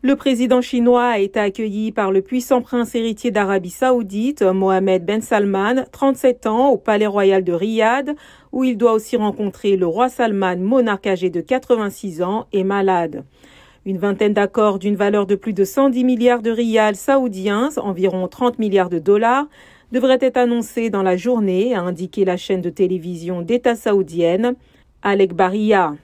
Le président chinois a été accueilli par le puissant prince héritier d'Arabie Saoudite, Mohammed Ben Salman, 37 ans, au palais royal de Riyad, où il doit aussi rencontrer le roi Salman, monarque âgé de 86 ans et malade. Une vingtaine d'accords d'une valeur de plus de 110 milliards de riyals saoudiens, environ 30 milliards de dollars, devraient être annoncés dans la journée, a indiqué la chaîne de télévision d'État saoudienne, Al-Ekhbariyya.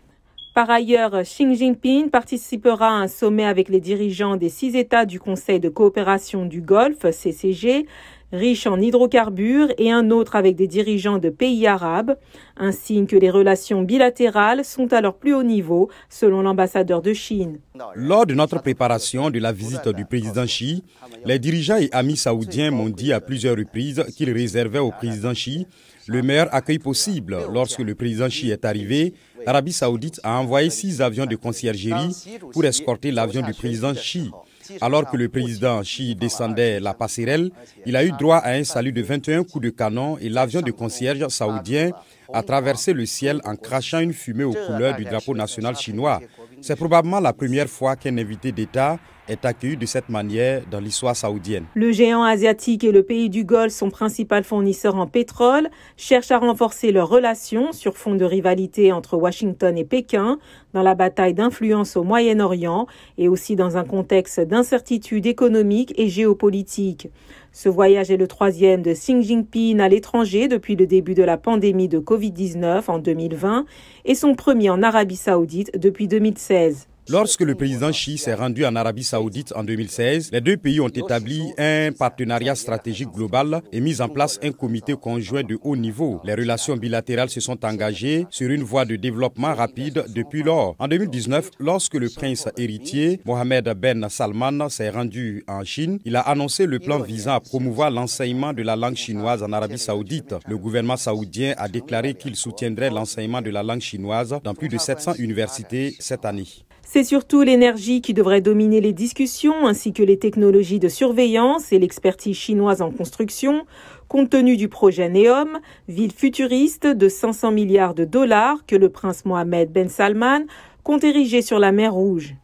Par ailleurs, Xi Jinping participera à un sommet avec les dirigeants des 6 États du Conseil de coopération du Golfe, CCG, riche en hydrocarbures, et un autre avec des dirigeants de pays arabes, un signe que les relations bilatérales sont à leur plus haut niveau, selon l'ambassadeur de Chine. Lors de notre préparation de la visite du président Xi, les dirigeants et amis saoudiens m'ont dit à plusieurs reprises qu'ils réservaient au président Xi le meilleur accueil possible. Lorsque le président Xi est arrivé, l'Arabie Saoudite a envoyé 6 avions de conciergerie pour escorter l'avion du président Xi. Alors que le président Xi descendait la passerelle, il a eu droit à un salut de 21 coups de canon et l'avion de concierge saoudien a traversé le ciel en crachant une fumée aux couleurs du drapeau national chinois. C'est probablement la première fois qu'un invité d'État est accueilli de cette manière dans l'histoire saoudienne. Le géant asiatique et le pays du Golfe, son principal fournisseur en pétrole, cherchent à renforcer leurs relations sur fond de rivalité entre Washington et Pékin dans la bataille d'influence au Moyen-Orient et aussi dans un contexte d'incertitude économique et géopolitique. Ce voyage est le 3e de Xi Jinping à l'étranger depuis le début de la pandémie de Covid-19 en 2020 et son premier en Arabie Saoudite depuis 2016. Lorsque le président Xi s'est rendu en Arabie Saoudite en 2016, les deux pays ont établi un partenariat stratégique global et mis en place un comité conjoint de haut niveau. Les relations bilatérales se sont engagées sur une voie de développement rapide depuis lors. En 2019, lorsque le prince héritier Mohammed Ben Salman s'est rendu en Chine, il a annoncé le plan visant à promouvoir l'enseignement de la langue chinoise en Arabie Saoudite. Le gouvernement saoudien a déclaré qu'il soutiendrait l'enseignement de la langue chinoise dans plus de 700 universités cette année. C'est surtout l'énergie qui devrait dominer les discussions, ainsi que les technologies de surveillance et l'expertise chinoise en construction, compte tenu du projet NEOM, ville futuriste de 500 milliards de dollars que le prince Mohammed Ben Salman compte ériger sur la mer Rouge.